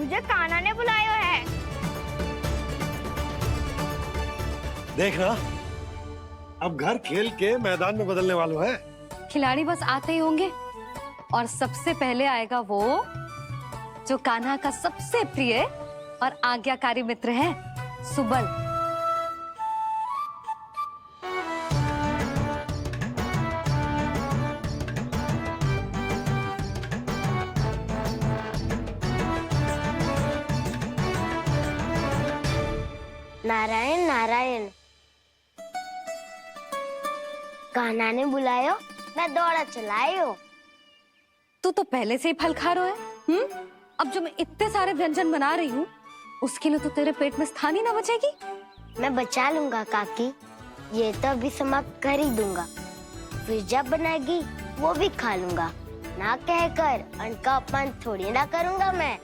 मुझे कान्हा ने बुलाया है। देखना, अब घर खेल के मैदान में बदलने वालों है। खिलाड़ी बस आते ही होंगे और सबसे पहले आएगा वो जो कान्हा का सबसे प्रिय और आज्ञाकारी मित्र है, सुबल। नारायण नारायण, कान्हा ने बुलायो, मैं दौड़ा चलायो। तू तो पहले से ही फल खा रहा है। अब जो मैं इतने सारे व्यंजन बना रही हूँ उसके लिए तो तेरे पेट में स्थान ही ना बचेगी। मैं बचा लूंगा काकी, ये तो अभी समाप्त कर ही दूंगा, फिर जब बनाएगी वो भी खा लूंगा। ना कहकर अन्न का अपमान थोड़ी ना करूंगा मैं।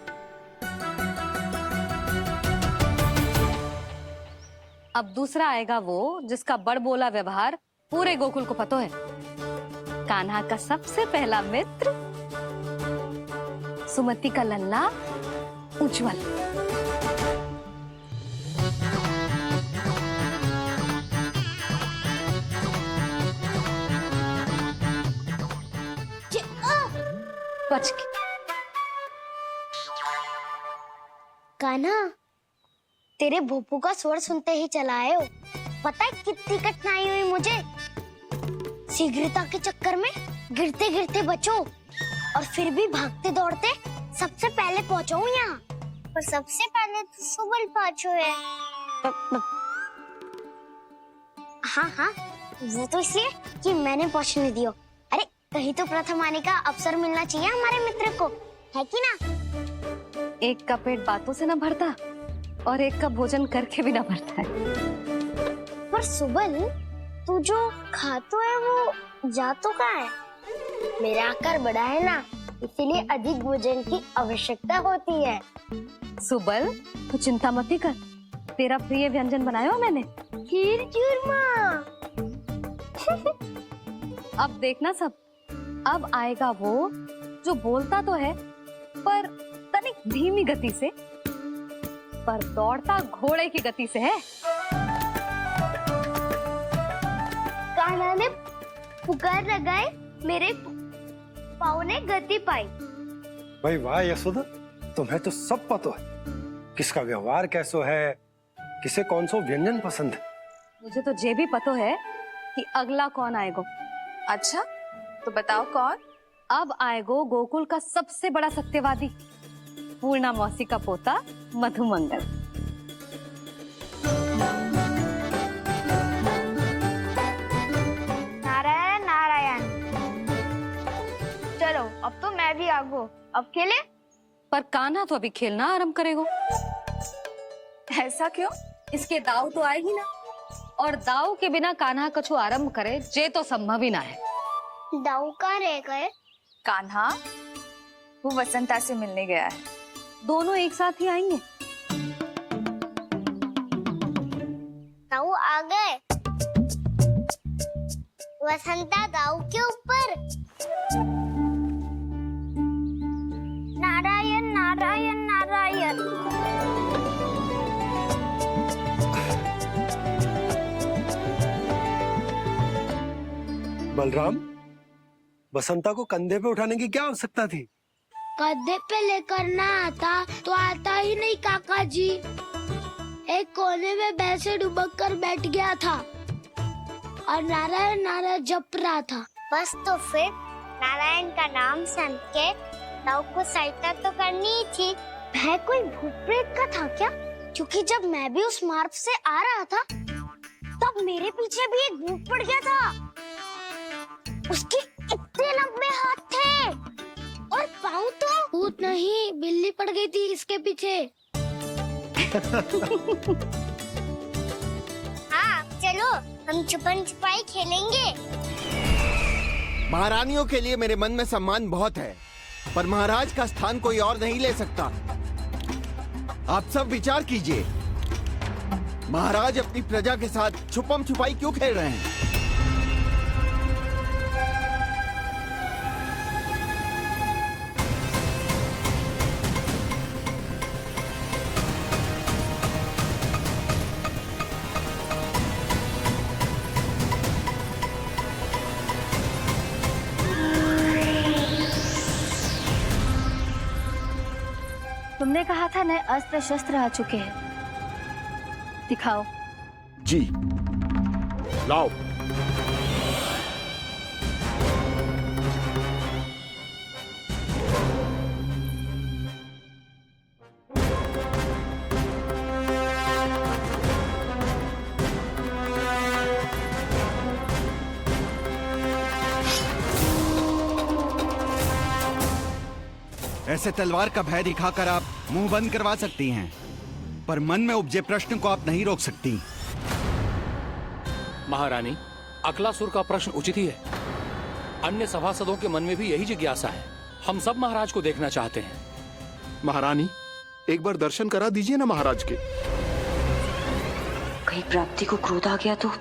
अब दूसरा आएगा वो जिसका बड़बोला व्यवहार पूरे गोकुल को पता है, कान्हा का सबसे पहला मित्र, सुमति का लल्ला उज्जवल। बच के। कान्हा, तेरे भोपू का स्वर सुनते ही चला आए हो। पता है कितनी कठिनाई हुई मुझे। शीघ्रता के चक्कर में गिरते गिरते बचो और फिर भी भागते दौड़ते सबसे पहले पहुंचो यहाँ। पर सबसे पहले तो सुबल पहुंचो है। हाँ हाँ, वो तो इसलिए कि मैंने पहुंचने दियो। अरे कहीं तो प्रथम आने का अवसर मिलना चाहिए हमारे मित्र को, है कि ना? एक का पेट बातों से ना भरता और एक का भोजन करके भी ना भरता है। पर सुबल, तू जो खातो है वो जातो कहाँ है? मेरा आकार बड़ा है ना, इसीलिए अधिक भोजन की आवश्यकता होती है। सुबल, तू चिंता मत ही कर, तेरा प्रिय व्यंजन बनाया हो मैंने, खीर चूरमा। अब देखना सब, अब आएगा वो जो बोलता तो है पर तनिक धीमी गति से, पर दौड़ता घोड़े की गति से है। कान्हा ने पुकार लगाए, मेरे पाँव ने गति पाई। भाई वाह यशोदा, तुम्हें तो सब पता है, किसका व्यवहार कैसो है, किसे कौन सो व्यंजन पसंद है। मुझे तो ये भी पता है कि अगला कौन आएगा। अच्छा, तो बताओ कौन? अब आएगो गोकुल का सबसे बड़ा सत्यवादी, पूर्णा मौसी का पोता मधुमंगल। नारायण नारायण। चलो अब तो मैं भी आगो, अब खेले। पर कान्हा तो अभी खेलना आरंभ करेगो। ऐसा क्यों? इसके दाव तो आए ही ना, और दाव के बिना कान्हा कछु आरंभ करे जे तो संभव ही ना है। दाऊ कहाँ रह गए? कान्हा वो वसंता से मिलने गया है। दोनों एक साथ ही आएंगे। दाऊ आ गए। वसंता दाऊ के ऊपर। नारायण नारायण नारायण। बलराम, बसंता को कंधे पे उठाने की क्या आवश्यकता थी? कंधे पे लेकर ना आता तो आता ही नहीं काका जी। एक कोने में वैसे डुबक कर बैठ गया था और नारायण नारायण जप रहा था। बस तो फिर नारायण का नाम सुन के दाऊ को सहायता तो करनी ही थी। वह कोई भूत प्रेत का था क्या? क्योंकि जब मैं भी उस मार्ग से आ रहा था तब मेरे पीछे भी एक भूत पड़ गया था। उसके इतने लंबे हाथ थे और पाँव तो भूत नहीं, बिल्ली पड़ गई थी इसके पीछे। हाँ चलो, हम छुपन छुपाई खेलेंगे। महारानियों के लिए मेरे मन में सम्मान बहुत है, पर महाराज का स्थान कोई और नहीं ले सकता। आप सब विचार कीजिए, महाराज अपनी प्रजा के साथ छुपम छुपाई क्यों खेल रहे हैं? तुमने कहा था नए अस्त्र शस्त्र आ चुके हैं, दिखाओ। जी लाओ। ऐसे तलवार का भय दिखाकर आप मुंह बंद करवा सकती हैं, पर मन में उपजे प्रश्न को आप नहीं रोक सकती। महारानी, अकलासुर का प्रश्न उचित ही है। अन्य सभासदों के मन में भी यही जिज्ञासा है। हम सब महाराज को देखना चाहते हैं। महारानी, एक बार दर्शन करा दीजिए ना महाराज के। कहीं प्राप्ति को क्रोध आ गया तो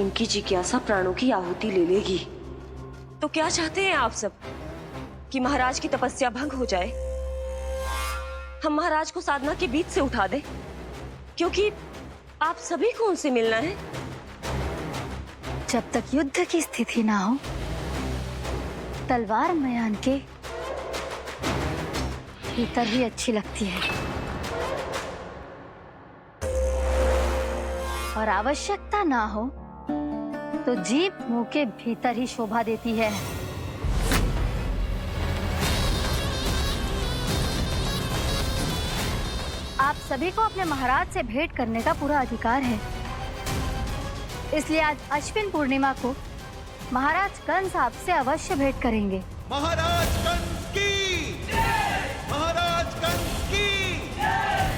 इनकी जिज्ञासा प्राणों की आहुति ले लेगी। तो क्या चाहते हैं आप सब, कि महाराज की तपस्या भंग हो जाए? हम महाराज को साधना के बीच से उठा दें, क्योंकि आप सभी को उनसे मिलना है। जब तक युद्ध की स्थिति ना हो, तलवार मयान के भीतर ही अच्छी लगती है, और आवश्यकता ना हो तो जीभ मुंह के भीतर ही शोभा देती है। आप सभी को अपने महाराज से भेंट करने का पूरा अधिकार है, इसलिए आज अश्विन पूर्णिमा को महाराज कंस आपसे अवश्य भेंट करेंगे। महाराज कंस की जय! महाराज कंस की जय!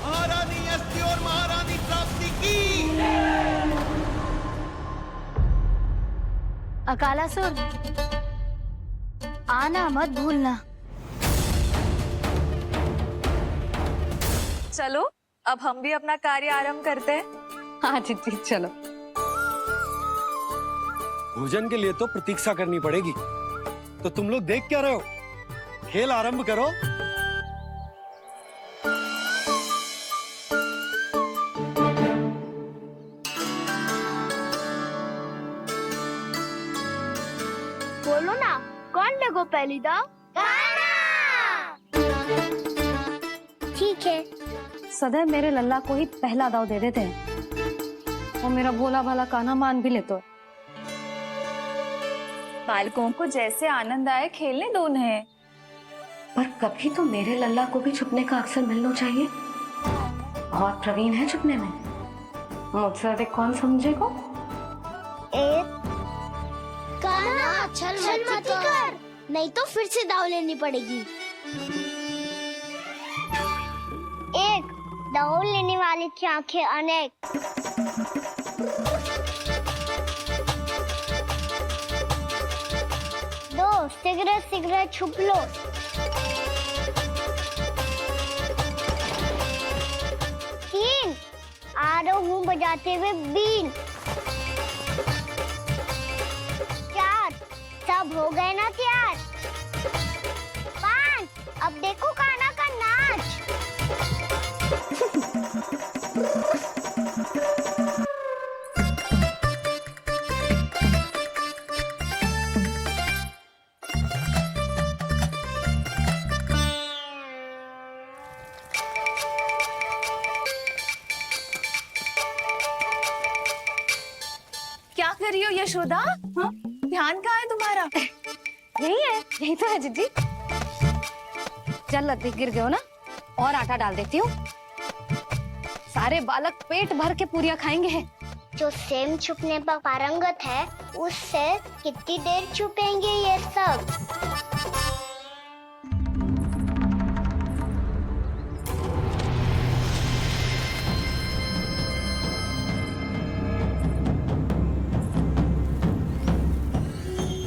महारानी अस्ति और महारानी प्राप्ति की जय! अकालासुर, आना मत भूलना। चलो अब हम भी अपना कार्य आरंभ करते हैं। हाँ जी चलो। भोजन के लिए तो प्रतीक्षा करनी पड़ेगी, तो तुम लोग देख क्या रहे हो? खेल आरंभ करो। बोलो ना, कौन लगो पहली दाव? ठीक है। सदैव मेरे लल्ला को ही पहला दाव दे देते हैं, और मेरा भोला भाला कान्हा मान भी लेते। बालकों को जैसे आनंद आए खेलने दो उन्हें। पर कभी तो मेरे लल्ला को भी छुपने का अवसर मिलना चाहिए। बहुत प्रवीण है छुपने में, मुझसे अधिक कौन समझेगा? कान्हा, छल मत कर, नहीं तो फिर से दाव लेनी पड़ेगी। एक दाव लेने वाले की आंखें अनेक। दो, शीघ्र शीघ्र छुप लो। तीन, आ रहा हूँ बजाते हुए बीन। चार, सब हो गए ना तैयार? पाँच, अब देखो कान्हा का नाच। क्या कर रही हो यशोदा? हाँ? ध्यान कहाँ है तुम्हारा? यही है, यही तो है जीजी। चल लद्दी गिर गए हो ना, और आटा डाल देती हूँ। सारे बालक पेट भर के पूरियां खाएंगे। जो सेम छुपने पर पारंगत है, उससे कितनी देर छुपेंगे ये सब?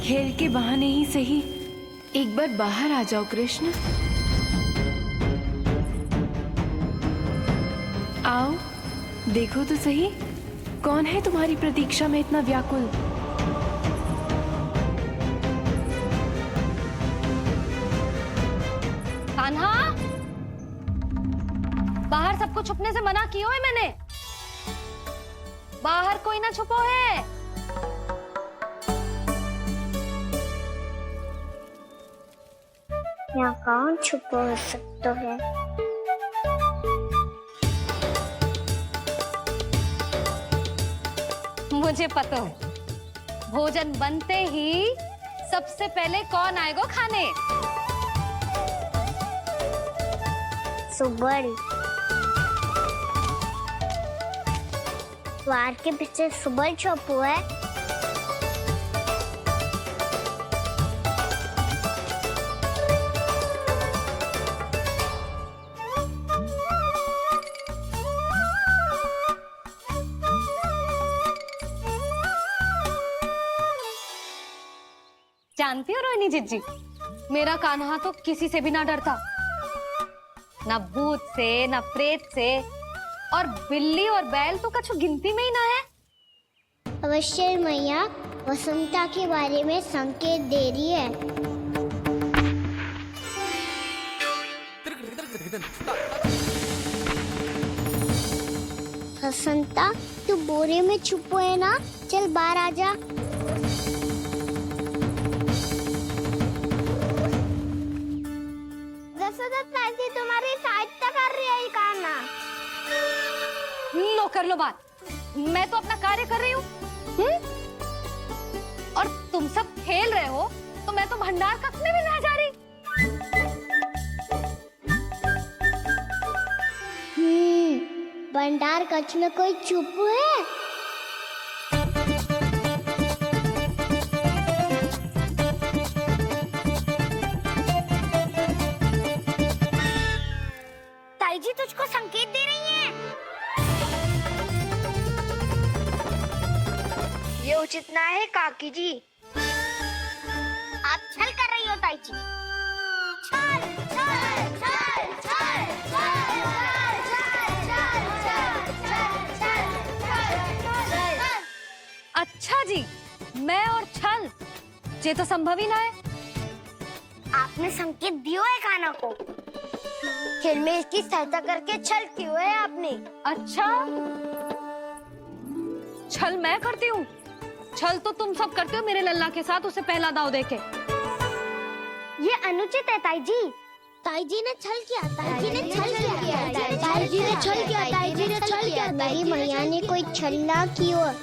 खेल के बहाने ही सही एक बार बाहर आ जाओ कृष्ण। आओ देखो तो सही, कौन है तुम्हारी प्रतीक्षा में इतना व्याकुल? कान्हा, बाहर सबको छुपने से मना किया है मैंने। बाहर कोई ना छुपो है। यहाँ कौन छुपा हो सकता है? मुझे पता है, भोजन बनते ही सबसे पहले कौन आएगा खाने? सुबल। द्वार के पीछे सुबल छुपा है। जानती हो रोहिणी जीजी, मेरा कान्हा तो किसी से भी ना डरता, ना भूत से, ना प्रेत से, और बिल्ली और बैल तो कछु गिनती में ही ना है। अवश्य मैया वसंता के बारे में संकेत दे रही है। वसंता, तू बोरे में छुपो है ना? चल बाहर आ जा। तुम्हारी सहायता कर रही है कान्हा। लो कर लो बात, मैं तो अपना कार्य कर रही हूँ। और तुम सब खेल रहे हो तो मैं तो भंडार कक्ष में भी नहीं जा रही। भंडार कक्ष में कोई छुप है? ताई जी तुझको संकेत दे रही हैं। ये उचित ना है काकी जी। आप छल कर रही हो ताई जी। छल, छल, छल, छल, छल, अच्छा जी, मैं और छल, ये तो संभव ही ना है। आपने संकेत दिया है कान्हा को। खेल में इसकी सहायता करके छल क्यों है आपने? अच्छा, छल मैं करती हूँ? छल तो तुम सब करते हो मेरे लल्ला के साथ, उसे पहला दाव देके। ये अनुचित है ताई जी। ताई जी ने छल किया, ताई जी ने छल किया, ताई जी ने छल किया, ताई जी ने छल किया। मेरी मैया ने कोई छल ना किया।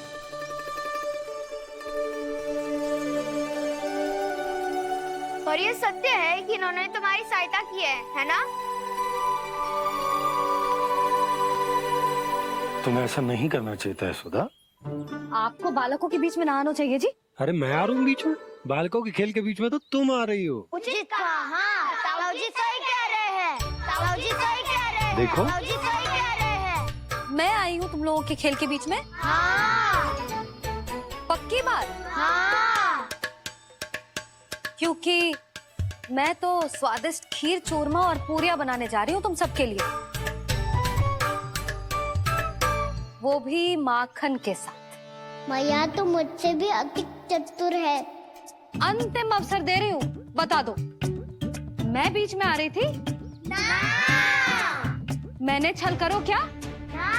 और ये सत्य है कि इन्होंने तुम्हारी सहायता की है ना? तुम्हें ऐसा नहीं करना चाहिए था यशोदा। आपको बालकों के बीच में ना आना चाहिए जी। अरे मैं आ रहा हूँ बीच में? बालकों के खेल के बीच में तो तुम आ रही हो। उचित कहा। हाँ, ताऊ जी सही कह रहे हैं। ताऊ जी सही कह रहे हैं। देखो। ताऊ जी सही कह रहे हैं। मैं आई हूँ तुम लोगों के खेल के बीच में? हाँ। पक्की बात? हाँ। क्योंकि मैं तो स्वादिष्ट खीर, चूरमा और पूरियां बनाने जा रही हूँ तुम सबके लिए, वो भी माखन के साथ। मैया तो मुझसे भी अधिक चतुर है। अंतिम अवसर दे रही हूँ, बता दो, मैं बीच में आ रही थी? ना। मैंने छल करो क्या? ना।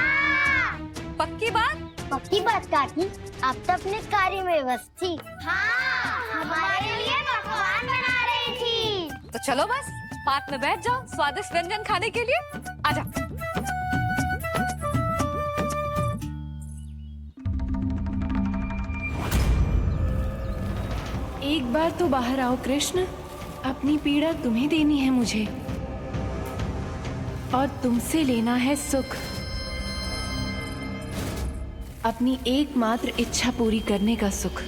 पक्की बात? पक्की बात काकी, आप तो अपने कार्य में व्यस्त थी। हाँ, हमारे लिए पकवान बना रही थी। तो चलो बस पार्क में बैठ जाओ स्वादिष्ट व्यंजन खाने के लिए। आजा। एक बार तो बाहर आओ कृष्ण, अपनी पीड़ा तुम्हें देनी है मुझे, और तुमसे लेना है सुख। अपनी एकमात्र इच्छा पूरी करने का सुख।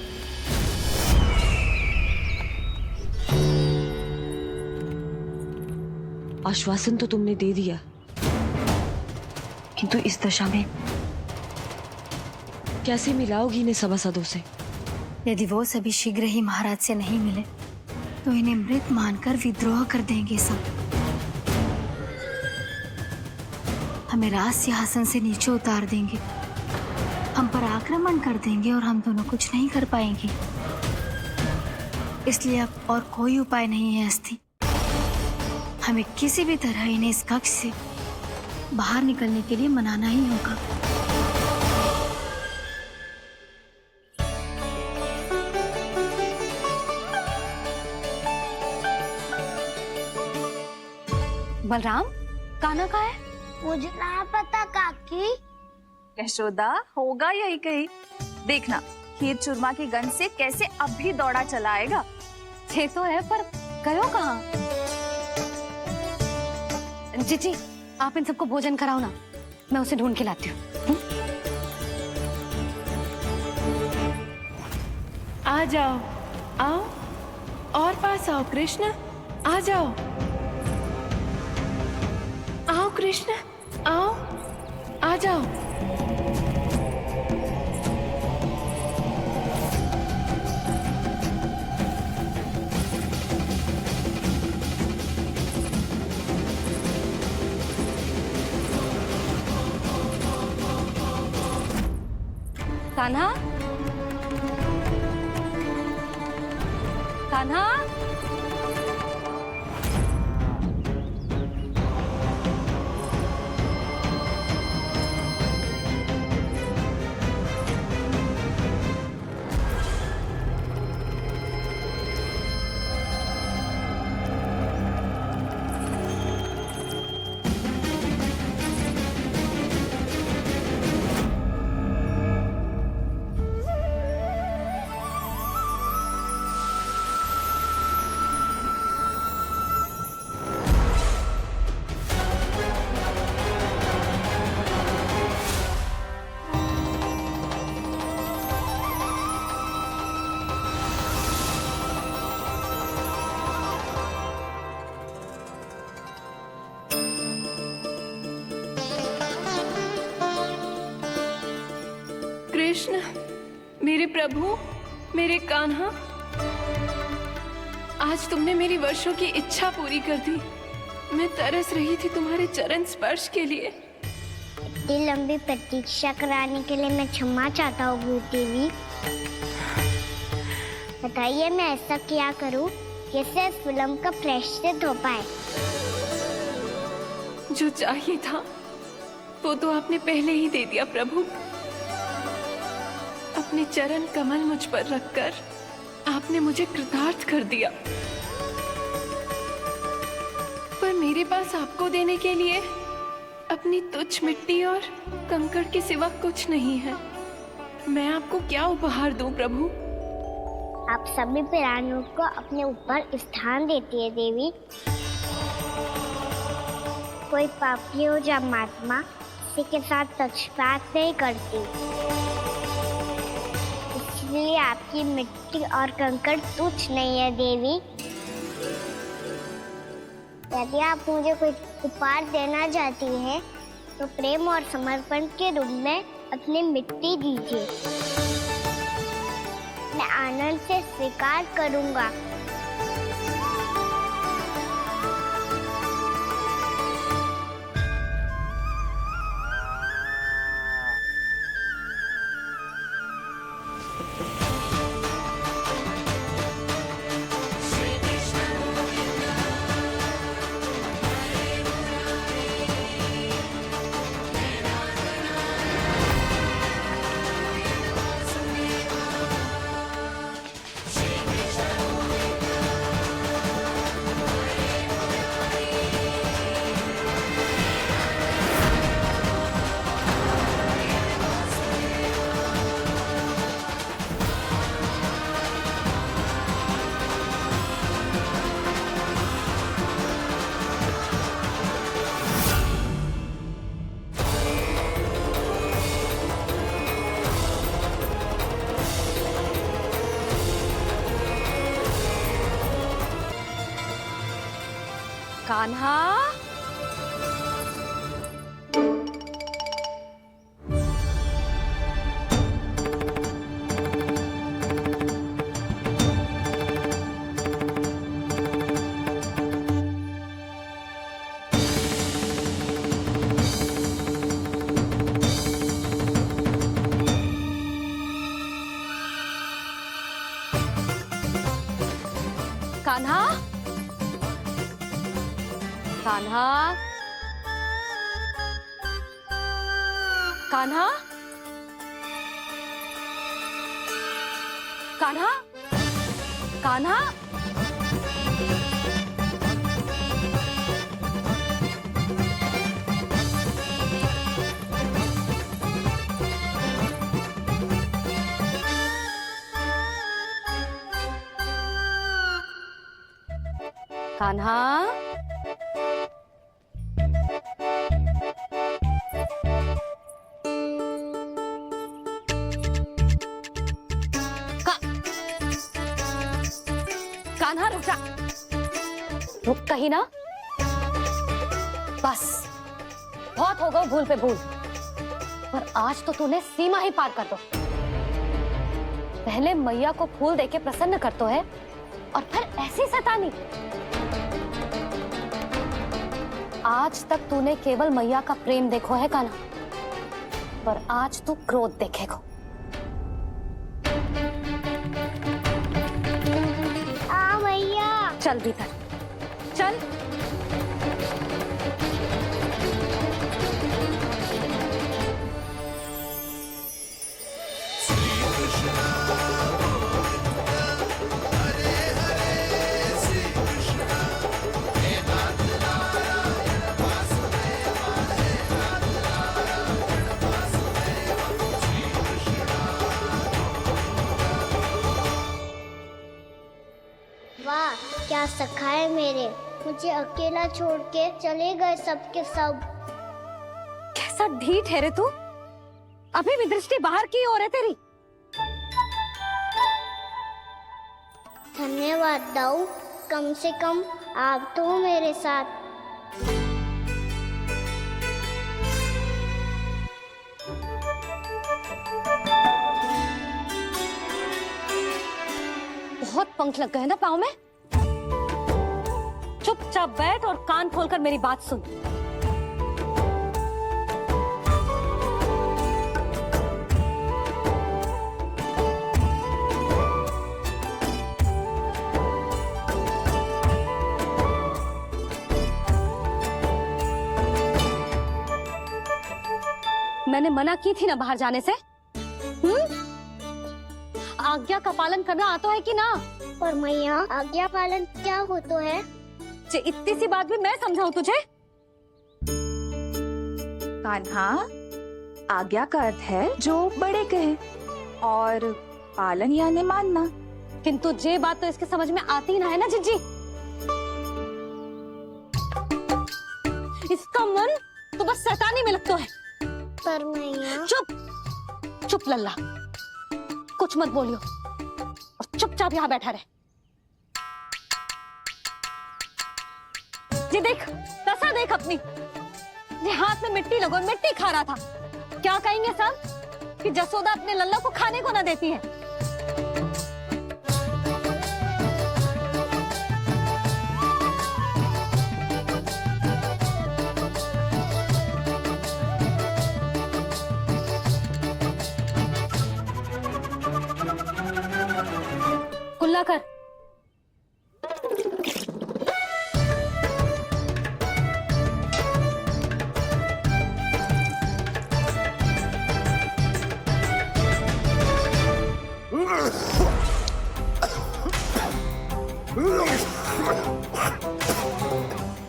आश्वासन तो तुमने दे दिया, किंतु इस दशा में कैसे मिलाओगी इन्हें सभासदों से? यदि वो सभी शीघ्र ही महाराज से नहीं मिले तो इन्हें मृत मानकर विद्रोह कर देंगे सब। हमें राज सिंहासन से नीचे उतार देंगे, हम पर आक्रमण कर देंगे और हम दोनों कुछ नहीं कर पाएंगे। इसलिए अब और कोई उपाय नहीं है अस्थि। हमें किसी भी तरह इन्हें इस कक्ष से बाहर निकलने के लिए मनाना ही होगा। बलराम, कान्हा कहाँ है? मुझे ना पता काकी। यशोदा, होगा यही कहीं। देखना खीर चूरमा की गंध से कैसे अब भी दौड़ा चला आएगा। ये तो है, पर गयो कहाँ? जीजी, आप इन सबको भोजन कराओ ना, मैं उसे ढूंढ के लाती हूँ। आ जाओ, आओ और पास आओ कृष्ण, आ जाओ। आओ कृष्ण, आओ, आ जाओ। कान्हा, कान्हा, कृष्ण, मेरे प्रभु, मेरे कान्हा, आज तुमने मेरी वर्षों की इच्छा पूरी कर दी। मैं तरस रही थी तुम्हारे चरण स्पर्श के लिए। इतनी लंबी प्रतीक्षा कराने के लिए मैं क्षमा चाहता हूँ भूत देवी। बताइए मैं ऐसा क्या करूँ जिससे इस फिल्म का प्रायश्चित हो पाए। जो चाहिए था वो तो आपने पहले ही दे दिया प्रभु। अपने चरण कमल मुझ पर रखकर आपने मुझे कृतार्थ कर दिया। पर मेरे पास आपको देने के लिए अपनी तुच्छ मिट्टी और कंकड़ के सिवा कुछ नहीं है। मैं आपको क्या उपहार दूं प्रभु? आप सभी प्राणियों को अपने ऊपर स्थान देती है देवी। कोई पापी हो या महात्मा किसी के साथ पक्षपात नहीं करती, इसलिए आपकी मिट्टी और कंकड़ तुच्छ नहीं है देवी। यदि आप मुझे कोई उपहार देना चाहती हैं, तो प्रेम और समर्पण के रूप में अपनी मिट्टी दीजिए। मैं आनंद से स्वीकार करूंगा। कान्हा, कान्हा, कान्हा, कान्हा, कान्हा, कान्हा, कान्हा, कान्हा रुक जा, रुक कहीं ना। बस बहुत हो गया भूल पे भूल, पर आज तो तूने सीमा ही पार कर दो। पहले मैया को फूल देके प्रसन्न करतो है और फिर ऐसी सतानी। आज तक तूने केवल मैया का प्रेम देखो है कान्हा, पर आज तू क्रोध देखेगा। मैया चल भीतर चल। वाह क्या सखा है मेरे, मुझे अकेला छोड़ के चले गए सबके सब। कैसा ढीठ है रे तू, अभी भी दृष्टि बाहर की ओर है तेरी। धन्यवाद दाऊ, कम से कम आप तो हो मेरे साथ। बहुत पंख लग गए ना पाँव में। चुपचाप बैठ और कान खोलकर मेरी बात सुन। मैंने मना की थी ना बाहर जाने से। आज्ञा का पालन करना आता है कि ना? पर मैया आज्ञा पालन क्या होता है? इतनी सी बात भी मैं समझाऊं तुझे? कान्हा, आज्ञा का अर्थ है जो बड़े कहे, और पालन यानी मानना। किंतु ये बात तो इसके समझ में आती ना है ना जिज्जी। इसका मन तो बस शैतानी में लगता है। पर मैया चुप चुप लल्ला, कुछ मत बोलियो और चुपचाप यहाँ बैठा रहे। ये देख, दशा देख अपनी। ये हाथ में मिट्टी लगो, मिट्टी खा रहा था। क्या कहेंगे सब कि जसोदा अपने लल्ला को खाने को ना देती है। कुल्ला कर।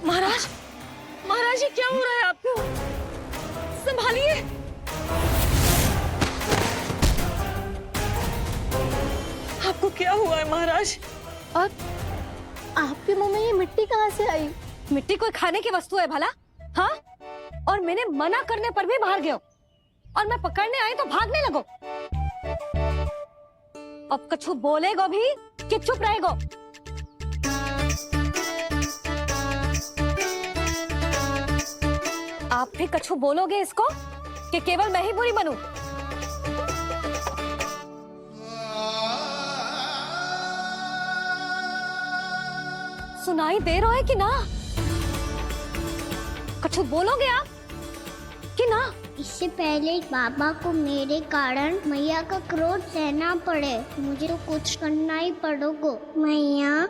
महाराज, महाराज ये क्या हो रहा है आपको? संभालिए। आपको क्या हुआ है महाराज? और आपके मुंह में ये मिट्टी कहाँ से आई? मिट्टी कोई खाने की वस्तु है भला? हाँ? और मैंने मना करने पर भी बाहर गए और मैं पकड़ने आई तो भागने लगो। अब कछु बोलेगो भी कि चुप रहेगो? आप भी कछु बोलोगे इसको कि केवल मैं ही बुरी बनूं? सुनाई दे रहा है कि ना? कछु बोलोगे आप कि ना? इससे पहले बाबा को मेरे कारण मैया का क्रोध सहना पड़े, मुझे तो कुछ करना ही पड़ेगा। मैया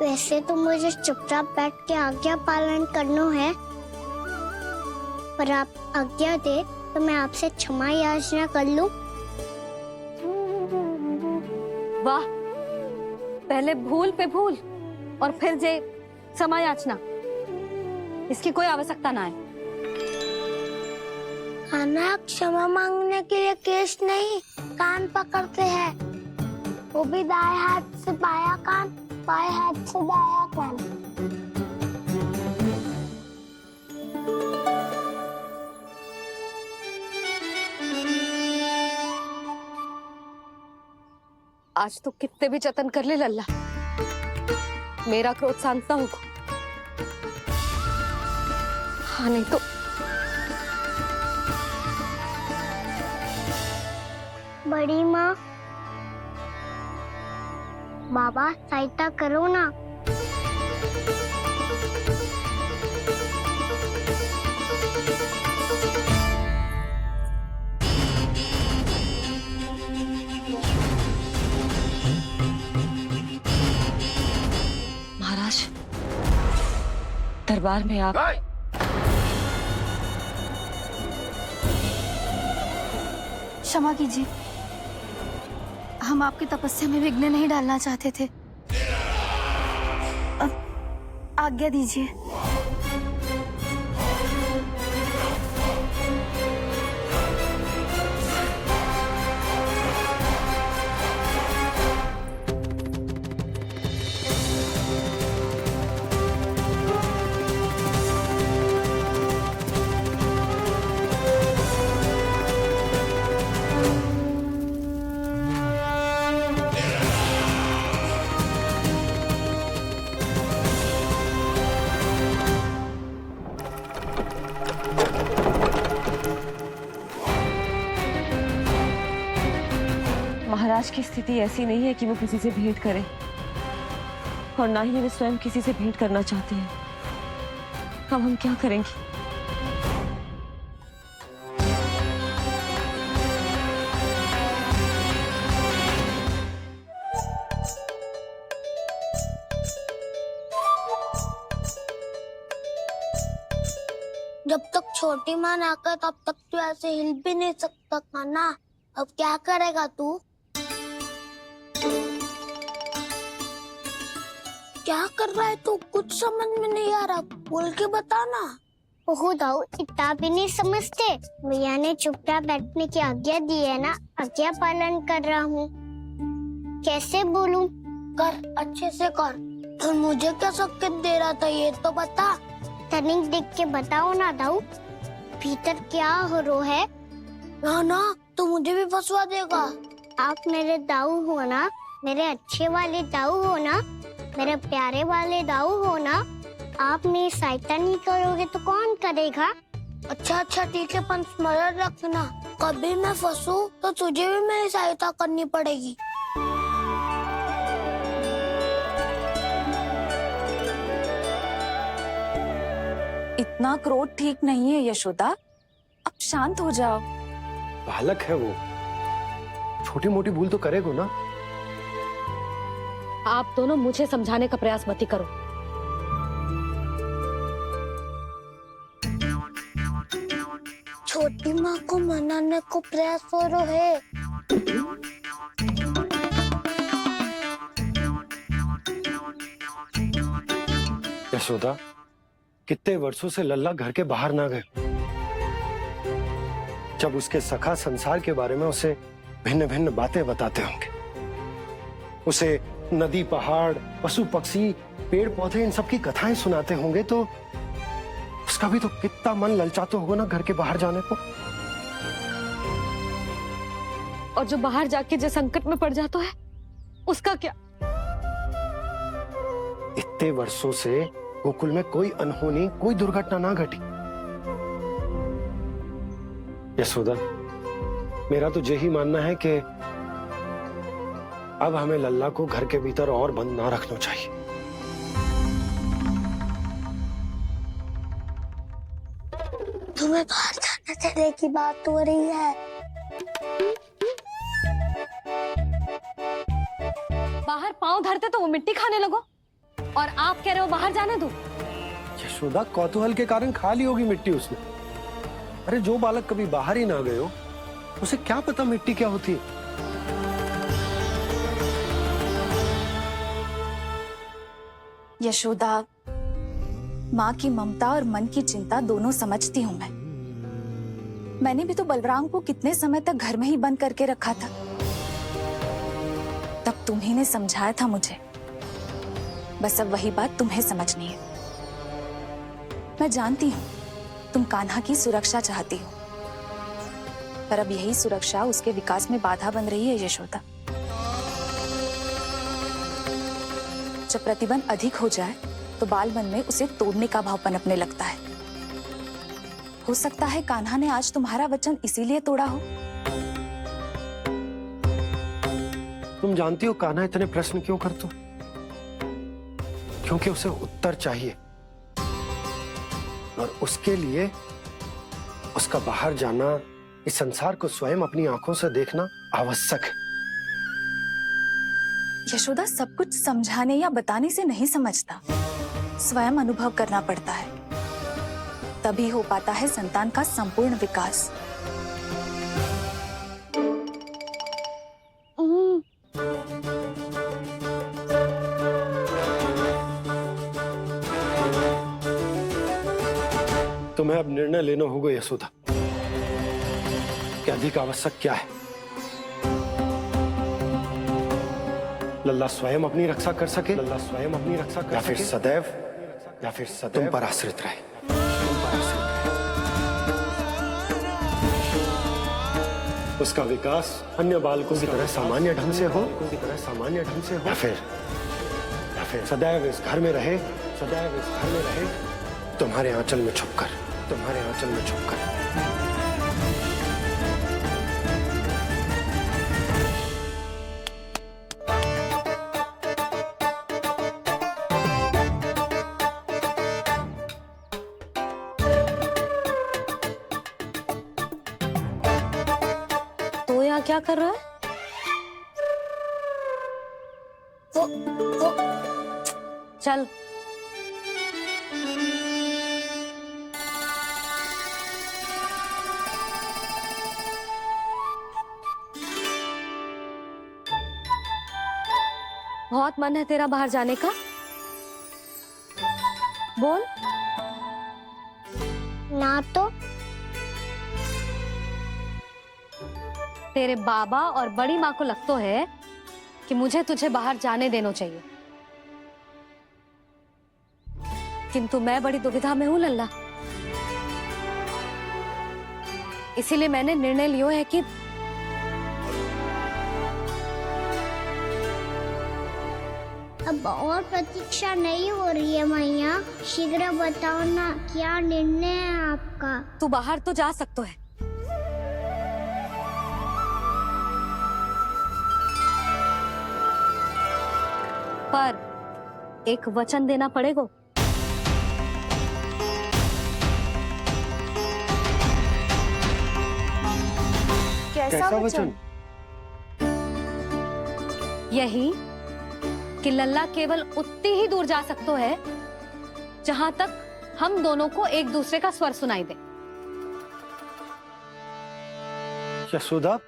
वैसे तो मुझे चुपचाप बैठ के आज्ञा पालन करना है, पर आप आज्ञा दे तो मैं आपसे क्षमा याचना कर लूं। वाह, पहले भूल पे भूल और फिर जे क्षमा याचना, इसकी कोई आवश्यकता ना है। खाना क्षमा मांगने के लिए केस नहीं, कान पकड़ते हैं। वो भी दाएं हाथ से बायां कान, बाएं हाथ से दायां कान। आज तो कितने भी जतन कर ले लल्ला, मेरा क्रोध शांत ना होगा। हाँ नहीं तो बड़ी माँ, बाबा सहायता करो ना। महाराज, दरबार में आप क्षमा कीजिए, हम आपकी तपस्या में विघ्न नहीं डालना चाहते थे। अब आज्ञा दीजिए। महाराज की स्थिति ऐसी नहीं है कि वो किसी से भेंट करें, और ना ही वे स्वयं किसी से भेंट करना चाहते हैं। अब हम क्या करेंगे? जब तक छोटी माँ ना कर तब तक तू ऐसे हिल भी नहीं सकता था ना। अब क्या करेगा तू? क्या कर रहा है तू? कुछ समझ में नहीं आ रहा, बोल के बता ना। ओहो दाऊ, इतना भी नहीं समझते। भैया ने चुपचाप बैठने की आज्ञा दी है ना, आज्ञा पालन कर रहा हूँ। कैसे बोलूं? कर, अच्छे से कर। और मुझे क्या संकेत दे रहा था ये तो बता। तनिक देख के बताओ ना दाऊ, भीतर क्या हो रो है? ना ना, तू मुझे भी फंसवा देगा। आप मेरे दाऊ हो ना, मेरे अच्छे वाले दाऊ हो ना, मेरे प्यारे वाले दाऊ हो ना। आप मेरी सहायता नहीं करोगे तो कौन करेगा? अच्छा अच्छा ठीक है, पर स्मरण रखना, कभी मैं फंसू तो तुझे भी मेरी सहायता करनी पड़ेगी। इतना क्रोध ठीक नहीं है यशोदा, अब शांत हो जाओ। बालक है वो, छोटी मोटी भूल तो करेगा ना। आप दोनों मुझे समझाने का प्रयास मत ही करो। छोटी माँ को मनाने को प्रयास हो रहा है। यशोदा, कितने वर्षों से लल्ला घर के बाहर ना गए। जब उसके सखा संसार के बारे में उसे भिन्न भिन्न बातें बताते होंगे, उसे नदी, पहाड़, पशु पक्षी, पेड़ पौधे, इन सब की कथाएं सुनाते होंगे, तो उसका भी तो कितना मन ललचाता होगा ना घर के बाहर जाने को। और जो बाहर जाके जो संकट में पड़ जाता है उसका क्या? इतने वर्षों से गोकुल में कोई अनहोनी, कोई दुर्घटना ना घटी। यशोदा, मेरा तो यही मानना है कि अब हमें लल्ला को घर के भीतर और बंद ना रखना चाहिए। तुम्हें बाहर जाने देने की बात हो रही है। बाहर पांव धरते तो वो मिट्टी खाने लगो, और आप कह रहे हो बाहर जाने दो। यशोदा, कौतूहल के कारण खा ली होगी मिट्टी उसने। अरे जो बालक कभी बाहर ही ना गए हो, उसे क्या पता मिट्टी क्या होती है। यशोदा, माँ की ममता और मन की चिंता दोनों समझती हूँ मैं, मैंने भी तो बलराम को कितने समय तक घर में ही बंद करके रखा था। तब तुम्ही ने समझाया था मुझे। बस अब वही बात तुम्हें समझनी है। मैं जानती हूँ तुम कान्हा की सुरक्षा चाहती हो, पर अब यही सुरक्षा उसके विकास में बाधा बन रही है यशोदा। जब प्रतिबंध अधिक हो जाए तो बाल मन में उसे तोड़ने का भाव पनपने लगता है। हो सकता है कान्हा ने आज तुम्हारा वचन इसीलिए तोड़ा हो। तुम जानती हो कान्हा इतने प्रश्न क्यों करता? क्योंकि उसे उत्तर चाहिए, और उसके लिए उसका बाहर जाना, इस संसार को स्वयं अपनी आंखों से देखना आवश्यक है। यशोदा सब कुछ समझाने या बताने से नहीं समझता, स्वयं अनुभव करना पड़ता है, तभी हो पाता है संतान का संपूर्ण विकास। तुम्हें अब निर्णय लेना होगा यशोदा कि अधिक आवश्यक क्या है। लल्ला स्वयं अपनी रक्षा कर सके, लल्ला स्वयं अपनी रक्षा कर, या फिर सदैव तुम पर आश्रित रहे। उसका विकास अन्य बालकों की तरह सामान्य ढंग से हो, या फिर सदैव इस घर में रहे, तुम्हारे आंचल में छुपकर। तो यहाँ क्या कर रहा है? चल। बहुत मन है तेरा बाहर जाने का? बोल। ना तो तेरे बाबा और बड़ी माँ को लगता है कि मुझे तुझे बाहर जाने देना चाहिए, किंतु मैं बड़ी दुविधा में हूँ लल्ला। इसीलिए मैंने निर्णय लिया है कि अब और प्रतीक्षा नहीं हो रही है मैया, शीघ्र बताओ ना क्या निर्णय है आपका। तू बाहर तो जा सकता है, पर एक वचन देना पड़ेगा। कैसा वचन? यही कि लल्ला केवल उतनी ही दूर जा सकता है जहां तक हम दोनों को एक दूसरे का स्वर सुनाई दे। यशोदा,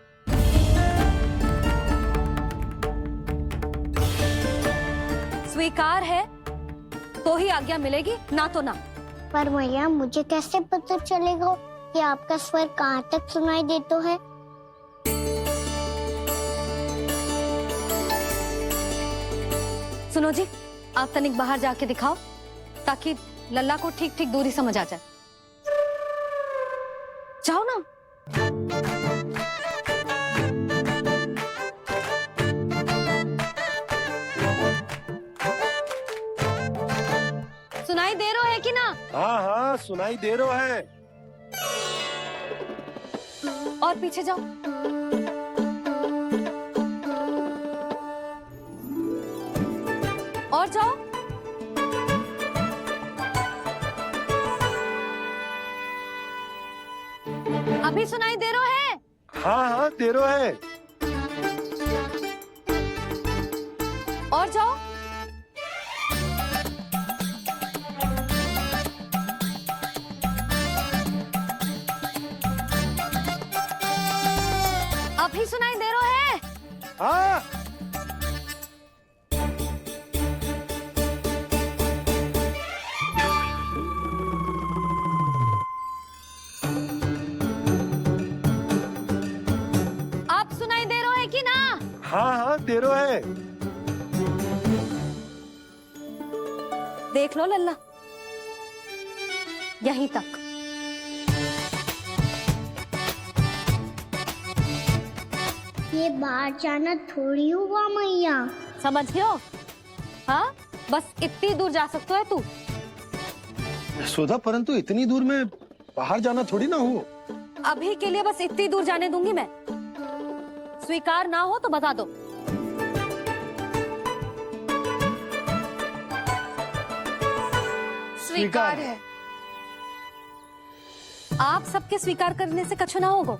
स्वीकार है तो ही आज्ञा मिलेगी, ना तो ना। पर मैया मुझे कैसे पता चलेगा कि आपका स्वर कहाँ तक सुनाई देता है? सुनो जी, आप तनिक बाहर जाके दिखाओ ताकि लल्ला को ठीक ठीक दूरी समझ आ जाए। जाओ ना। सुनाई दे रहा है कि ना? हाँ सुनाई दे रहा है। और पीछे जाओ। और जाओ। अभी सुनाई दे रहा है? हाँ दे रहा है। और जाओ। अभी सुनाई दे रहा है? हाँ। तेरो है। देख लो लल्ला, यहीं तक। ये बाहर जाना थोड़ी हुआ मैया। समझियो? हाँ, बस इतनी दूर जा सकते है तू। यशोदा, परंतु इतनी दूर में बाहर जाना थोड़ी ना हो। अभी के लिए बस इतनी दूर जाने दूंगी मैं। स्वीकार ना हो तो बता दो। स्वीकार है। आप सबके स्वीकार करने से कछु ना होगो।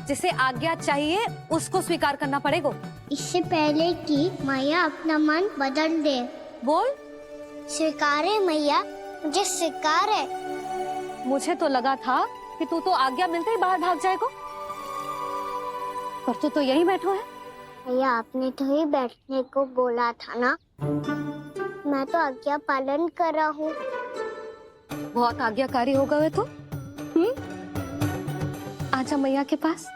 जिसे आज्ञा चाहिए उसको स्वीकार करना पड़ेगा। इससे पहले कि मैया अपना मन बदल दे। बोल। स्वीकार है मैया, मुझे स्वीकार है। मुझे तो लगा था कि तू तो आज्ञा मिलते ही बाहर भाग जाएगा, पर तू तो यही बैठो है। भैया, आपने तो ही बैठने को बोला था ना। मैं तो आज्ञा पालन कर रहा हूँ। बहुत आज्ञाकारी हो गए तू। आजा मैया के पास।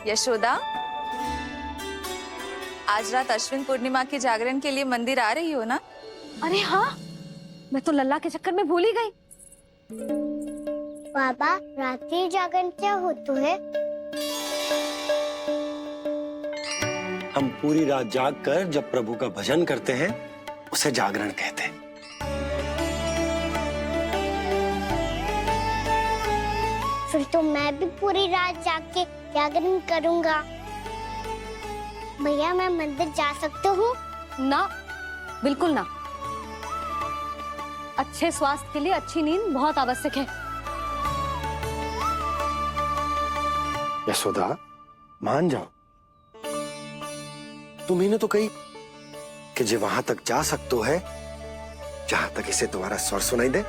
यशोदा, आज रात अश्विन पूर्णिमा के जागरण के लिए मंदिर आ रही हो ना? अरे हाँ, मैं तो लल्ला के चक्कर में भूल ही गई। बाबा, रात्रि जागरण क्या होता है? हम पूरी रात जाग कर जब प्रभु का भजन करते हैं उसे जागरण कहते हैं। फिर तो मैं भी पूरी रात जाग के जागरण करूंगा। भैया, मैं मंदिर जा सकता हूँ? ना, बिल्कुल ना। अच्छे स्वास्थ्य के लिए अच्छी नींद बहुत आवश्यक है। यशोदा, मान जाओ। तुम्ही ने तो कही कि जे वहां तक जा सकते है जहां तक इसे तुम्हारा स्वर सुनाई दे।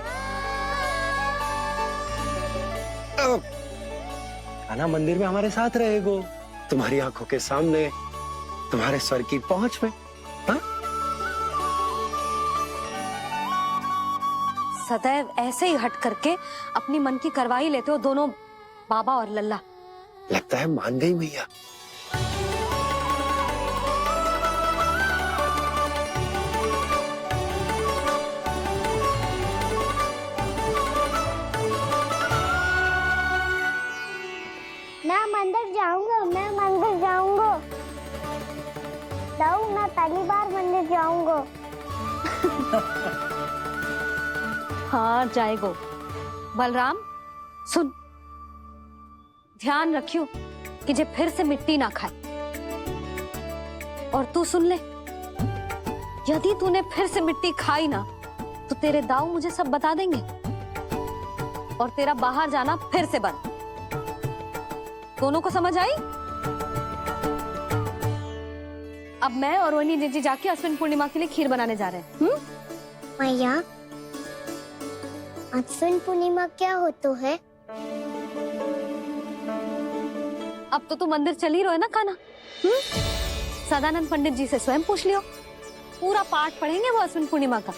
आना मंदिर में हमारे साथ रहेगो, तुम्हारी आंखों के सामने, तुम्हारे स्वर की पहुंच में। हा? सदैव ऐसे ही हट करके अपनी मन की करवाई लेते हो दोनों बाबा और लल्ला। लगता है मान गई मैया। मैं मंदिर जाऊंगा, मैं मंदिर जाऊंगा। मैं पहली बार मंदिर जाऊंगा। हाँ, जाएगो। बलराम, सुन, ध्यान रखियो कि जे फिर से मिट्टी ना खाए। और तू सुन ले, यदि तूने फिर से मिट्टी खाई ना तो तेरे दाऊ मुझे सब बता देंगे और तेरा बाहर जाना फिर से बंद। दोनों को समझ आई? अब मैं और रोहिणी जीजी जाके अश्विन पूर्णिमा के लिए खीर बनाने जा रहे हैं। मैया, अश्विन पूर्णिमा क्या होता है? अब तो तू मंदिर चल ही रहो है ना खाना। सदानंद पंडित जी से स्वयं पूछ लियो, पूरा पाठ पढ़ेंगे वो अश्विन पूर्णिमा का।